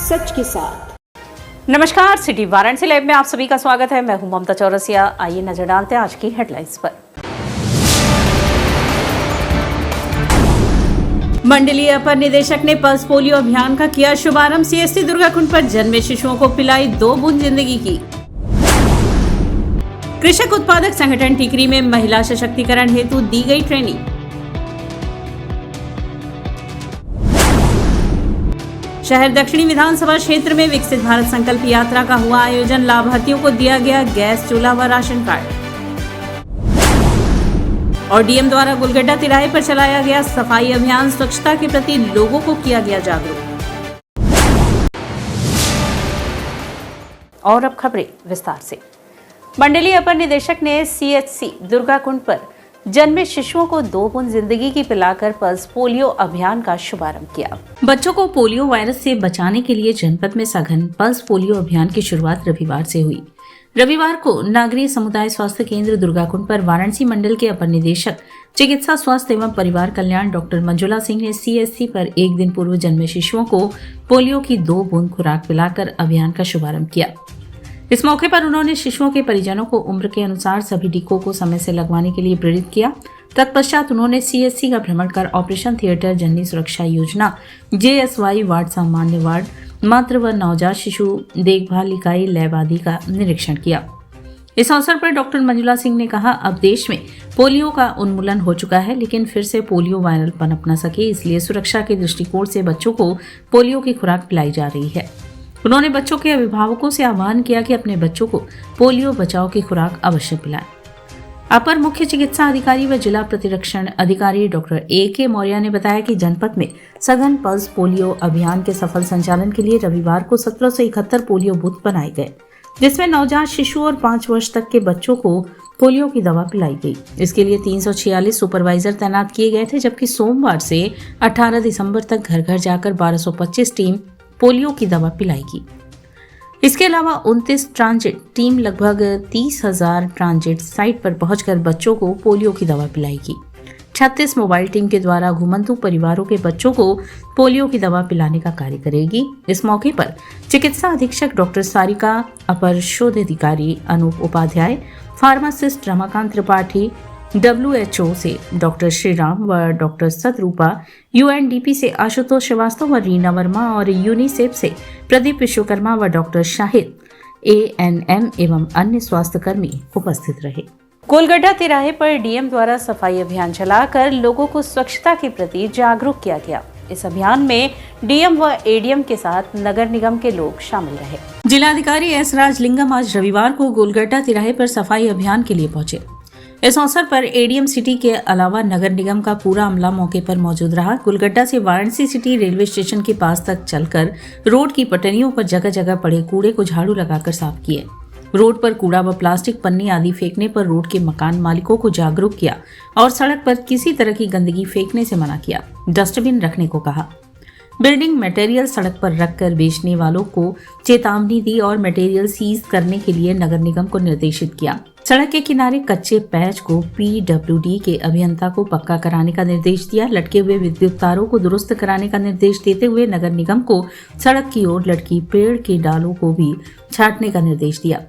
सच के साथ। नमस्कार, सिटी वाराणसी लाइव में आप सभी का स्वागत है। मैं हूं ममता चौरसिया। आइए नजर डालते हैं आज की हेडलाइंस पर। मंडलीय अपर निदेशक ने पल्स पोलियो अभियान का किया शुभारंभ। सीएससी दुर्गाकुंड पर जन्मे शिशुओं को पिलाई 2 बूंद जिंदगी की। कृषक उत्पादक संगठन टिकरी में महिला सशक्तिकरण हेतु दी गई ट्रेनिंग। शहर दक्षिणी विधानसभा क्षेत्र में विकसित भारत संकल्प यात्रा का हुआ आयोजन। लाभार्थियों को दिया गया गैस चूल्हा व राशन कार्ड। और डीएम द्वारा गुलगड्डा तिराहे पर चलाया गया सफाई अभियान। स्वच्छता के प्रति लोगों को किया गया जागरूक। और अब खबरें विस्तार से। मंडलीय अपर निदेशक ने सीएचसी दुर्गाकुंड पर जन्मे शिशुओं को 2 बूंद जिंदगी की पिलाकर पल्स पोलियो अभियान का शुभारंभ किया। बच्चों को पोलियो वायरस से बचाने के लिए जनपद में सघन पल्स पोलियो अभियान की शुरुआत रविवार से हुई। रविवार को नागरिक समुदाय स्वास्थ्य केंद्र दुर्गाकुंड पर वाराणसी मंडल के अपर निदेशक चिकित्सा स्वास्थ्य एवं परिवार कल्याण डॉक्टर मंजुला सिंह ने सीएचसी पर एक दिन पूर्व जन्मे शिशुओं को पोलियो की 2 बूंद खुराक पिलाकर अभियान का शुभारंभ किया। इस मौके पर उन्होंने शिशुओं के परिजनों को उम्र के अनुसार सभी टीकों को समय से लगवाने के लिए प्रेरित किया। तत्पश्चात उन्होंने सीएचसी का भ्रमण कर ऑपरेशन थिएटर, जननी सुरक्षा योजना, जेएसवाई वार्ड, सामान्य वार्ड, मातृ व नवजात शिशु देखभाल इकाई, लैब आदि का निरीक्षण किया। इस अवसर पर डॉक्टर मंजुला सिंह ने कहा, अब देश में पोलियो का उन्मूलन हो चुका है, लेकिन फिर से पोलियो वायरल पनप न सके, इसलिए सुरक्षा के दृष्टिकोण से बच्चों को पोलियो की खुराक पिलाई जा रही है। उन्होंने बच्चों के अभिभावकों से आह्वान किया कि अपने बच्चों को पोलियो बचाव की खुराक अवश्य पिलाएं। अपर मुख्य चिकित्सा अधिकारी व जिला प्रतिरक्षण अधिकारी डॉक्टर ए.के. मौर्य ने बताया कि जनपद में सघन पल्स पोलियो अभियान के सफल संचालन के लिए रविवार को 1771 पोलियो बूथ बनाए गए, जिसमें नवजात शिशु और 5 वर्ष तक के बच्चों को पोलियो की दवा पिलाई गई। इसके लिए 346 सुपरवाइजर तैनात किए गए थे, जबकि सोमवार से 18 दिसंबर तक घर घर जाकर 1225 टीम पोलियो की दवा पिलाएगी। इसके अलावा 29 ट्रांजिट टीम लगभग 30,000 ट्रांजिट साइट पर पहुंचकर बच्चों को पोलियो की दवा पिलाएगी। 36 मोबाइल टीम के द्वारा घुमंतु परिवारों के बच्चों को पोलियो की दवा पिलाने का कार्य करेगी। इस मौके पर चिकित्सा अधीक्षक डॉक्टर सारिका, अपर शोध अधिकारी अनूप उपाध्याय, फार्मासिस्ट रमाकांत त्रिपाठी, WHO से डॉक्टर श्रीराम व डॉक्टर सतरूपा, UNDP से आशुतोष श्रीवास्तव व रीना वर्मा और यूनिसेफ से प्रदीप विश्वकर्मा व डॉक्टर शाहिद, ANM एवं अन्य स्वास्थ्य कर्मी उपस्थित रहे। गोलगड्डा तिराहे पर डीएम द्वारा सफाई अभियान चलाकर लोगों को स्वच्छता के प्रति जागरूक किया गया। इस अभियान में डीएम व एडीएम के साथ नगर निगम के लोग शामिल रहे। जिलाधिकारी एस राजलिंगम आज रविवार को गोलगड्डा तिराहे पर सफाई अभियान के लिए पहुंचे। इस अवसर पर एडीएम सिटी के अलावा नगर निगम का पूरा अमला मौके पर मौजूद रहा। गुलगड्डा से वाराणसी सिटी रेलवे स्टेशन के पास तक चलकर रोड की पटरियों पर जगह जगह पड़े कूड़े को झाड़ू लगाकर साफ किए। रोड पर कूड़ा व प्लास्टिक पन्नी आदि फेंकने पर रोड के मकान मालिकों को जागरूक किया और सड़क पर किसी तरह की गंदगी फेंकने से मना किया। डस्टबिन रखने को कहा। बिल्डिंग मटेरियल सड़क पर रखकर बेचने वालों को चेतावनी दी और मटेरियल सीज करने के लिए नगर निगम को निर्देशित किया। सड़क के किनारे कच्चे पैच को PWD के अभियंता को पक्का कराने का निर्देश दिया। लटके हुए विद्युत तारों को दुरुस्त कराने का निर्देश देते हुए नगर निगम को सड़क की ओर लटकी पेड़ के डालों को भी छांटने का निर्देश दिया।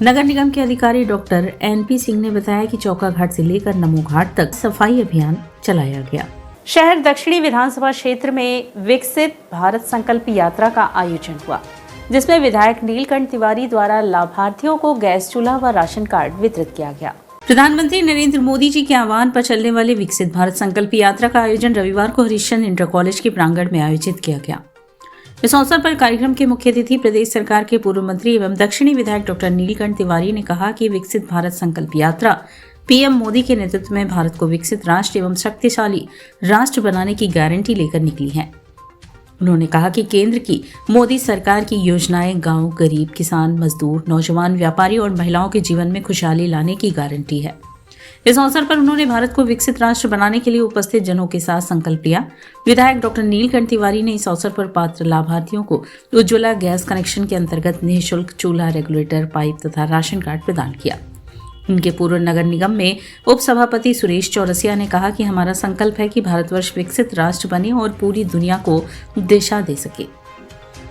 नगर निगम के अधिकारी डॉक्टर NP सिंह ने बताया कि चौका घाट से लेकर नमो घाट तक सफाई अभियान चलाया गया। शहर दक्षिणी विधानसभा क्षेत्र में विकसित भारत संकल्प यात्रा का आयोजन हुआ, जिसमें विधायक नीलकंठ तिवारी द्वारा लाभार्थियों को गैस चूल्हा व राशन कार्ड वितरित किया गया। प्रधानमंत्री नरेंद्र मोदी जी के आह्वान पर चलने वाले विकसित भारत संकल्प यात्रा का आयोजन रविवार को हरिश्चंद्र इंटर कॉलेज के प्रांगण में आयोजित किया गया। इस अवसर पर कार्यक्रम के मुख्य अतिथि प्रदेश सरकार के पूर्व मंत्री एवं दक्षिणी विधायक डॉक्टर नीलकंठ तिवारी ने कहा कि विकसित भारत संकल्प यात्रा पीएम मोदी के नेतृत्व में भारत को विकसित राष्ट्र एवं शक्तिशाली राष्ट्र बनाने की गारंटी लेकर निकली है। उन्होंने कहा कि केंद्र की मोदी सरकार की योजनाएं गांव, गरीब, किसान, मजदूर, नौजवान, व्यापारी और महिलाओं के जीवन में खुशहाली लाने की गारंटी है। इस अवसर पर उन्होंने भारत को विकसित राष्ट्र बनाने के लिए उपस्थित जनों के साथ संकल्प लिया। विधायक डॉक्टर नीलकंठ तिवारी ने इस अवसर पर पात्र लाभार्थियों को उज्ज्वला गैस कनेक्शन के अंतर्गत निःशुल्क चूल्हा, रेगुलेटर, पाइप तथा राशन कार्ड प्रदान किया। उनके पूर्व नगर निगम में उप सभापति सुरेश चौरसिया ने कहा कि हमारा संकल्प है कि भारतवर्ष विकसित राष्ट्र बने और पूरी दुनिया को दिशा दे सके।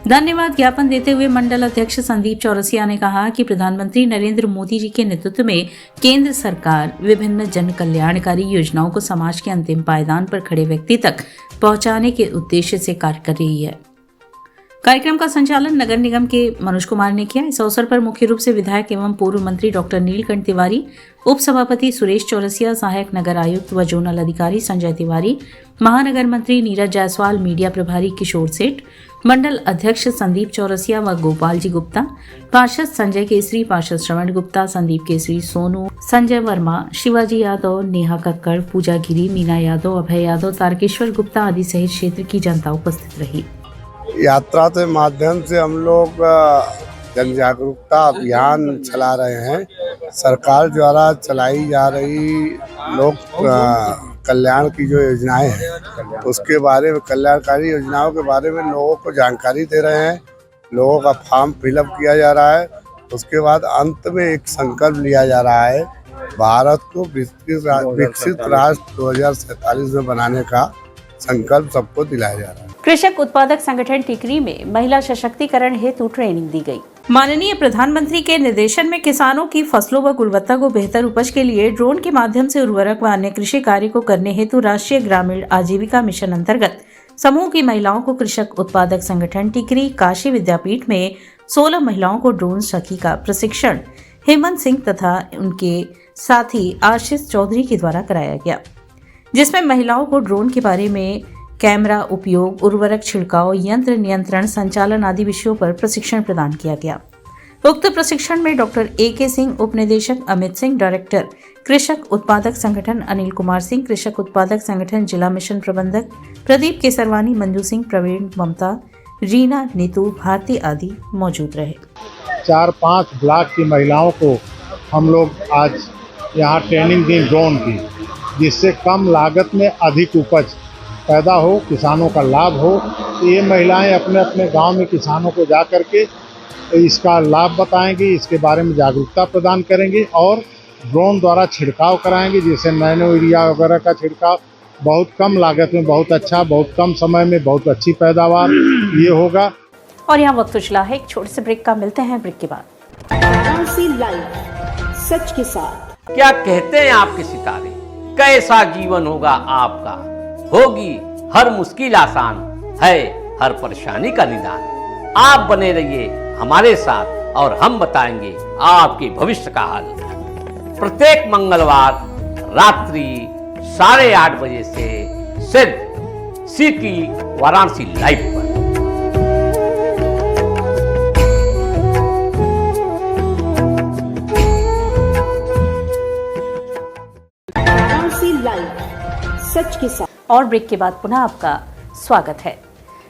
धन्यवाद ज्ञापन देते हुए मंडल अध्यक्ष संदीप चौरसिया ने कहा कि प्रधानमंत्री नरेंद्र मोदी जी के नेतृत्व में केंद्र सरकार विभिन्न जन कल्याणकारी योजनाओं को समाज के अंतिम पायदान पर खड़े व्यक्ति तक पहुंचाने के उद्देश्य से कार्य कर रही है। कार्यक्रम का संचालन नगर निगम के मनोज कुमार ने किया। इस अवसर पर मुख्य रूप से विधायक एवं पूर्व मंत्री डॉक्टर नीलकंठ तिवारी, उप सभापति सुरेश चौरसिया, सहायक नगर आयुक्त व जोनल अधिकारी संजय तिवारी, महानगर मंत्री नीरज जायसवाल, मीडिया प्रभारी किशोर सेठ, मंडल अध्यक्ष संदीप चौरसिया व गोपाल जी गुप्ता, पार्षद संजय केसरी, पार्षद श्रवण गुप्ता, संदीप केसरी, सोनू, संजय वर्मा, शिवाजी यादव, नेहा कक्कड़, पूजा गिरी, मीना यादव, अभय यादव, तारकेश्वर गुप्ता आदि सहित क्षेत्र की जनता उपस्थित रही। यात्रा के माध्यम से हम लोग जन जागरूकता अभियान चला रहे हैं। सरकार द्वारा चलाई जा रही लोक कल्याण की जो योजनाएं हैं उसके बारे में, कल्याणकारी योजनाओं के बारे में लोगों को जानकारी दे रहे हैं। लोगों का फॉर्म फिलअप किया जा रहा है। उसके बाद अंत में एक संकल्प लिया जा रहा है, भारत को विकसित राष्ट्र 2047 में बनाने का संकल्प सबको दिलाया जा रहा है। कृषक उत्पादक संगठन टिकरी में महिला सशक्तिकरण हेतु ट्रेनिंग दी गई। माननीय प्रधानमंत्री के निर्देशन में किसानों की फसलों व गुणवत्ता को बेहतर उपज के लिए ड्रोन के माध्यम से उर्वरक व अन्य कृषि कार्य को करने हेतु राष्ट्रीय ग्रामीण आजीविका मिशन अंतर्गत समूह की महिलाओं को कृषक उत्पादक संगठन टिकरी काशी विद्यापीठ में 16 महिलाओं को ड्रोन सखी का प्रशिक्षण हेमंत सिंह तथा उनके साथी आशीष चौधरी के द्वारा कराया गया, जिसमें महिलाओं को ड्रोन के बारे में कैमरा उपयोग, उर्वरक छिड़काव, यंत्र नियंत्रण, संचालन आदि विषयों पर प्रशिक्षण प्रदान किया गया। उक्त प्रशिक्षण में डॉक्टर AK सिंह, उप निदेशक अमित सिंह, डायरेक्टर कृषक उत्पादक संगठन अनिल कुमार सिंह, कृषक उत्पादक संगठन जिला मिशन प्रबंधक प्रदीप केसरवानी, मंजू सिंह, प्रवीण, ममता, रीना, नीतू, भारती आदि मौजूद रहे। 4-5 ब्लॉक की महिलाओं को हम लोग आज यहाँ ट्रेनिंग दी ड्रोन की, जिससे कम लागत में अधिक उपज पैदा हो, किसानों का लाभ हो। तो ये महिलाएं अपने अपने गांव में किसानों को जा कर के इसका लाभ बताएंगी, इसके बारे में जागरूकता प्रदान करेंगी और ड्रोन द्वारा छिड़काव कराएंगे, जैसे नैनो यूरिया वगैरह का छिड़काव बहुत कम लागत में, बहुत अच्छा, बहुत कम समय में बहुत अच्छी पैदावार ये होगा। और यहाँ वक्त चला है एक छोटे से ब्रेक का, मिलते हैं ब्रेक के बाद। वाराणसी लाइव सच के साथ। क्या कहते हैं आपके सितारे, कैसा जीवन होगा आपका, होगी हर मुश्किल आसान, है हर परेशानी का निदान। आप बने रहिए हमारे साथ और हम बताएंगे आपके भविष्य का हाल। प्रत्येक मंगलवार रात्रि 8:30 बजे से सिर्फ सिटी वाराणसी लाइव पर। वाराणसी लाइव सच के साथ। और ब्रेक के बाद पुनः आपका स्वागत है।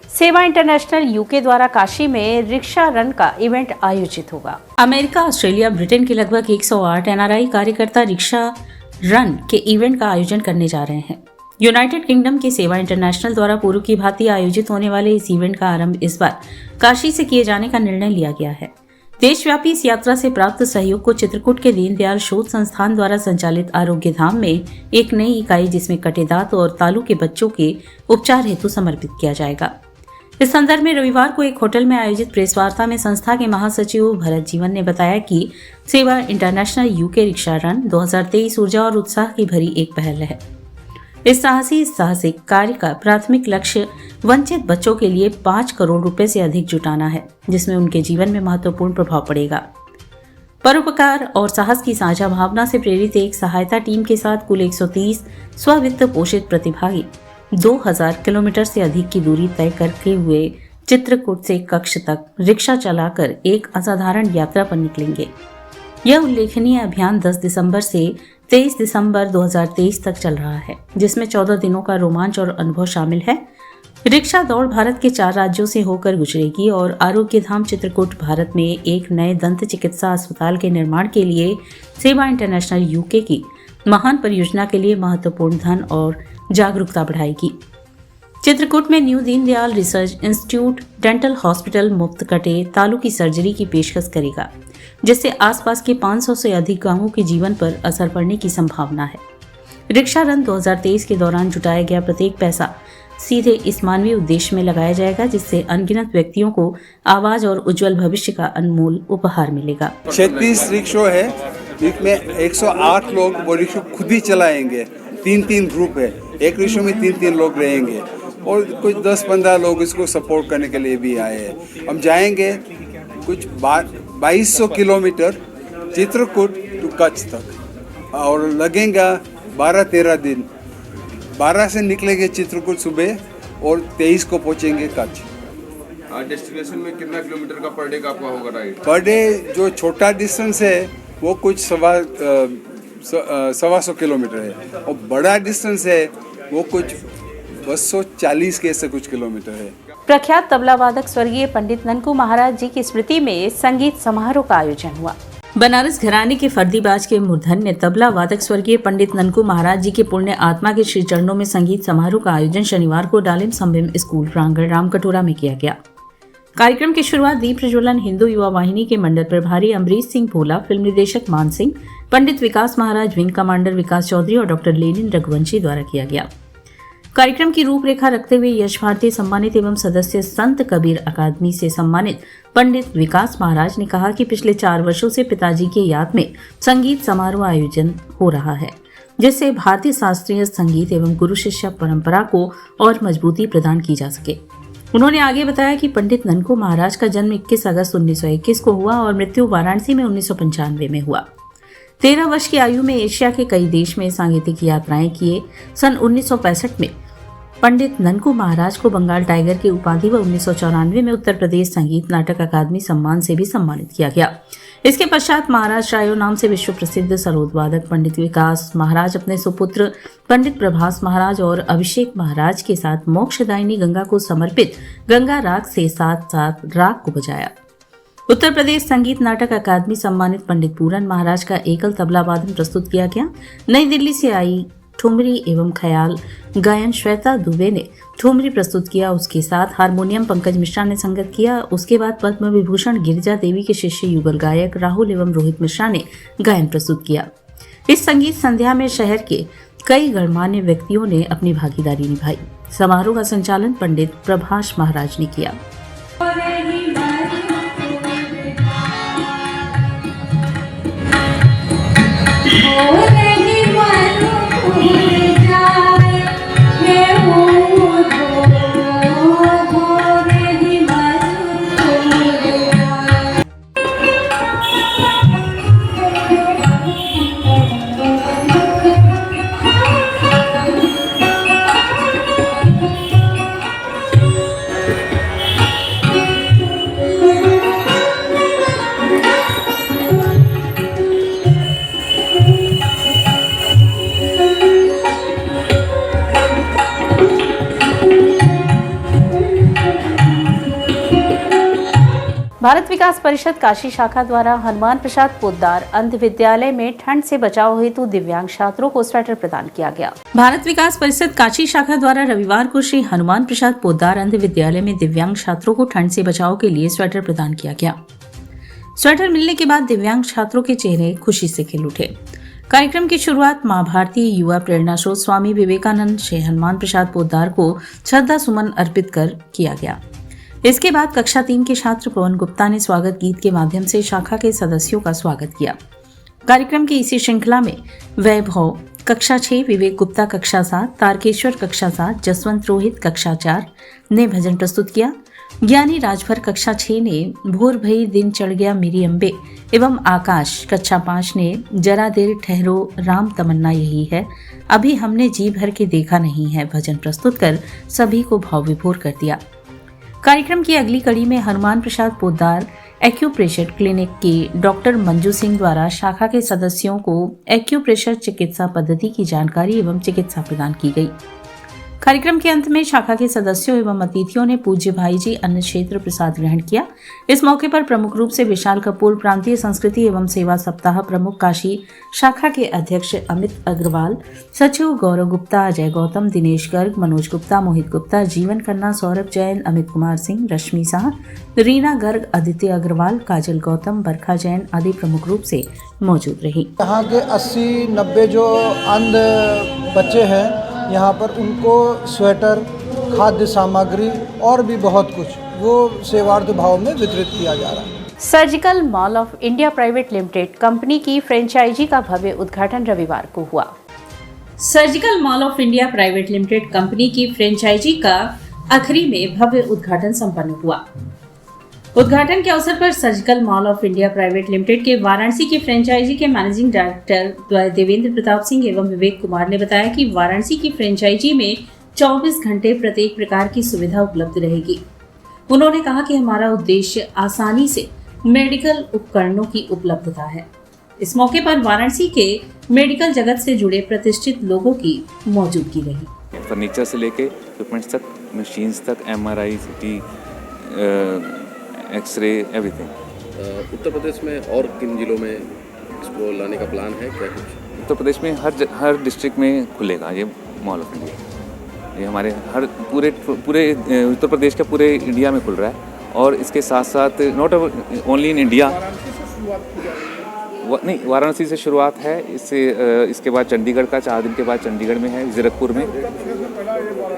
सेवा इंटरनेशनल यूके द्वारा काशी में रिक्शा रन का इवेंट आयोजित होगा। अमेरिका, ऑस्ट्रेलिया, ब्रिटेन के लगभग 108 NRI कार्यकर्ता रिक्शा रन के इवेंट का आयोजन करने जा रहे हैं। यूनाइटेड किंगडम की सेवा इंटरनेशनल द्वारा पूर्व की भांति आयोजित होने वाले इस इवेंट का आरंभ इस बार काशी से किए जाने का निर्णय लिया गया है। देशव्यापी इस यात्रा से प्राप्त सहयोग को चित्रकूट के दीनदयाल शोध संस्थान द्वारा संचालित आरोग्य धाम में एक नई इकाई, जिसमें कटे दांत और तालू के बच्चों के उपचार हेतु समर्पित किया जाएगा। इस संदर्भ में रविवार को एक होटल में आयोजित प्रेस वार्ता में संस्था के महासचिव भरत जीवन ने बताया कि सेवा इंटरनेशनल यूके रिक्शा रन 2023 ऊर्जा और उत्साह की भरी एक पहल है। इस साहसिक कार्य का प्राथमिक लक्ष्य वंचित बच्चों के लिए 5 करोड़ रुपए से अधिक जुटाना है, जिसमें उनके जीवन में महत्वपूर्ण प्रभाव पड़ेगा। परोपकार और साहस की साझा भावना से प्रेरित एक सहायता टीम के साथ कुल 130 स्ववित्त पोषित प्रतिभागी 2000 किलोमीटर से अधिक की दूरी तय करते हुए चित्रकूट से कक्ष तक रिक्शा चलाकर एक असाधारण यात्रा पर निकलेंगे। यह उल्लेखनीय अभियान 10 दिसंबर से 23 दिसंबर 2023 तक चल रहा है, जिसमें 14 दिनों का रोमांच और अनुभव शामिल है। रिक्शा दौड़ भारत के 4 राज्यों से होकर गुजरेगी और आरोग्य धाम चित्रकूट भारत में एक नए दंत चिकित्सा अस्पताल के निर्माण के लिए सेवा इंटरनेशनल यूके की महान परियोजना के लिए महत्वपूर्ण धन और जागरूकता बढ़ाएगी। चित्रकूट में new Deendayal research institute dental hospital मुफ्त कटे तालू की सर्जरी की पेशकश करेगा, जिससे आसपास के 500 से अधिक गांवों के जीवन पर असर पड़ने की संभावना है। रिक्शा रन 2023 के दौरान जुटाया गया प्रत्येक पैसा सीधे इस मानवीय उद्देश्य में लगाया जाएगा, जिससे अनगिनत व्यक्तियों को आवाज और उज्जवल भविष्य का अनमोल उपहार मिलेगा। 36 रिक्शो है, इसमें 108 लोग वो रिक्शो खुद ही चलाएंगे। 3-3 ग्रुप है, एक रिक्शो में 3-3 लोग रहेंगे और कुछ 10-15 लोग इसको सपोर्ट करने के लिए भी आए हैं। हम जाएंगे कुछ 2200 किलोमीटर चित्रकूट टू कच्छ तक और लगेगा 12-13 दिन। 12 से निकलेंगे चित्रकूट सुबह और 23 को पहुंचेंगे कच्छ। डेस्टिनेशन में कितना किलोमीटर का पर डे का आपका होगा राइड? पर डे जो छोटा डिस्टेंस है वो कुछ 125 किलोमीटर है और बड़ा डिस्टेंस है वो कुछ 240 के ऐसे कुछ किलोमीटर है। प्रख्यात तबला वादक स्वर्गीय पंडित ननकू महाराज जी की स्मृति में संगीत समारोह का आयोजन हुआ। बनारस घराने के फर्दीबाज के मूर्धन्य तबला वादक स्वर्गीय पंडित ननकू महाराज जी के पुण्य आत्मा के श्री चरणों में संगीत समारोह का आयोजन शनिवार को डालिम संबिम स्कूल प्रांगण रामकटोरा में किया गया। कार्यक्रम की शुरुआत दीप प्रज्वलन हिंदू युवा वाहिनी के मंडल प्रभारी अमरीश सिंह भोला, फिल्म निर्देशक मान सिंह, पंडित विकास महाराज, विंग कमांडर विकास चौधरी और डॉक्टर लेनिन रघुवंशी द्वारा किया गया। कार्यक्रम की रूपरेखा रखते हुए यश भारती सम्मानित एवं सदस्य संत कबीर अकादमी से सम्मानित पंडित विकास महाराज ने कहा कि पिछले 4 वर्षों से पिताजी की याद में संगीत समारोह आयोजन हो रहा है, जिससे भारतीय शास्त्रीय संगीत एवं गुरु शिष्य परंपरा को और मजबूती प्रदान की जा सके। उन्होंने आगे बताया कि पंडित ननकू महाराज का जन्म 21 अगस्त 1921 को हुआ और मृत्यु वाराणसी में 1995 में हुआ। 13 वर्ष की आयु में एशिया के कई देश में सांगीतिक यात्राएं किए। सन 1965 में पंडित ननकू महाराज को बंगाल टाइगर की उपाधि व 1994 में उत्तर प्रदेश संगीत नाटक अकादमी सम्मान से भी सम्मानित किया गया। इसके पश्चात महाराज रायो नाम से विश्व प्रसिद्ध सरोद वादक पंडित विकास महाराज अपने सुपुत्र पंडित प्रभास महाराज और अभिषेक महाराज के साथ मोक्षदायिनी गंगा को समर्पित गंगा राग से साथ साथ राग को बजाया। उत्तर प्रदेश संगीत नाटक अकादमी सम्मानित पंडित पूरन महाराज का एकल तबला वादन प्रस्तुत किया गया। नई दिल्ली से आई ठुमरी एवं ख्याल गायन श्वेता दुबे ने ठुमरी प्रस्तुत किया। उसके साथ हारमोनियम पंकज मिश्रा ने संगत किया। उसके बाद पद्म विभूषण गिरिजा देवी के शिष्य युगल गायक राहुल एवं रोहित मिश्रा ने गायन प्रस्तुत किया। इस संगीत संध्या में शहर के कई गणमान्य व्यक्तियों ने अपनी भागीदारी निभाई। समारोह का संचालन पंडित प्रभास महाराज ने किया। भारत विकास परिषद काशी शाखा द्वारा हनुमान प्रसाद पोद्दार अंध विद्यालय में ठंड से बचाव हेतु दिव्यांग छात्रों को स्वेटर प्रदान किया गया। भारत विकास परिषद काशी शाखा द्वारा रविवार को श्री हनुमान प्रसाद पोद्दार अंध विद्यालय में दिव्यांग छात्रों को ठंड से बचाव के लिए स्वेटर प्रदान किया गया। स्वेटर मिलने के बाद दिव्यांग छात्रों के चेहरे खुशी से खिल उठे। कार्यक्रम की शुरुआत मां भारती युवा प्रेरणा स्रोत स्वामी विवेकानंद श्री हनुमान प्रसाद पोद्दार को श्रद्धा सुमन अर्पित कर किया गया। इसके बाद कक्षा 3 के छात्र पवन गुप्ता ने स्वागत गीत के माध्यम से शाखा के सदस्यों का स्वागत किया। कार्यक्रम की इसी श्रृंखला में वैभव कक्षा 6, विवेक गुप्ता कक्षा 7, तारकेश्वर कक्षा 7, जसवंत रोहित कक्षा 4 ने भजन प्रस्तुत किया। ज्ञानी राजभर कक्षा 6 ने भोर भई दिन चढ़ गया मेरी अम्बे एवं आकाश कक्षा 5 ने जरा देर ठहरो राम तमन्ना यही है अभी हमने जी भर के देखा नहीं है भजन प्रस्तुत कर सभी को भाव विभोर कर दिया। कार्यक्रम की अगली कड़ी में हनुमान प्रसाद पोद्दार एक्यूप्रेशर क्लिनिक के डॉक्टर मंजू सिंह द्वारा शाखा के सदस्यों को एक्यूप्रेशर चिकित्सा पद्धति की जानकारी एवं चिकित्सा प्रदान की गई। कार्यक्रम के अंत में शाखा के सदस्यों एवं अतिथियों ने पूज्य भाई जी अन्न क्षेत्र प्रसाद ग्रहण किया। इस मौके पर प्रमुख रूप से विशाल कपूर प्रांतीय संस्कृति एवं सेवा सप्ताह प्रमुख काशी शाखा के अध्यक्ष अमित अग्रवाल, सचिव गौरव गुप्ता, अजय गौतम, दिनेश गर्ग, मनोज गुप्ता, मोहित गुप्ता, जीवन खन्ना, सौरभ जैन, अमित कुमार सिंह, रश्मि शाह, रीना गर्ग, आदित्य अग्रवाल, काजल गौतम, बरखा जैन आदि प्रमुख रूप से मौजूद रही। यहाँ के 80-90 जो अंध बच्चे हैं यहाँ पर उनको स्वेटर खाद्य सामग्री और भी बहुत कुछ वो सेवार्थ भाव में वितरित किया जा रहा है। Surgical mall of India private limited company की फ्रेंचाइजी का भव्य उद्घाटन रविवार को हुआ। Surgical mall of India private limited company की फ्रेंचाइजी का अखरी में भव्य उद्घाटन संपन्न हुआ। उद्घाटन के अवसर पर surgical mall of India private limited के वाराणसी की फ्रेंचाइजी के मैनेजिंग डायरेक्टर देवेंद्र प्रताप सिंह एवं विवेक कुमार ने बताया कि वाराणसी की फ्रेंचाइजी में 24 घंटे प्रत्येक प्रकार की सुविधा उपलब्ध रहेगी। उन्होंने कहा कि हमारा उद्देश्य आसानी से मेडिकल उपकरणों की उपलब्धता है। इस मौके पर वाराणसी के मेडिकल जगत से जुड़े प्रतिष्ठित लोगों की मौजूदगी रही। फर्नीचर से लेके इक्विपमेंट्स तक, मशीन्स तक, MRI, CT, x ray, everything. Uttar Pradesh में और किन जिलों में इसको लाने का प्लान है, क्या कुछ? उत्तर प्रदेश में हर डिस्ट्रिक्ट में खुलेगा ये मॉल ऑफ इंडिया। ये हमारे हर पूरे उत्तर प्रदेश का पूरे इंडिया में खुल रहा है। और इसके साथ साथ नॉट ओनली इन इंडिया, नहीं, वाराणसी से शुरुआत है। इसके बाद चंडीगढ़ का 4 दिन के बाद चंडीगढ़ में है, जीरकपुर में,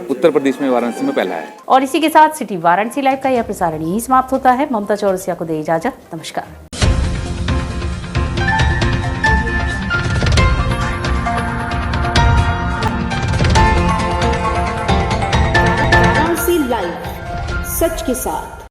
उत्तर प्रदेश में वाराणसी में पहला है। और इसी के साथ सिटी वाराणसी लाइव का यह प्रसारण यही समाप्त होता है। ममता चौरसिया को दे इजाजत। नमस्कार। वाराणसी लाइव, सच के साथ।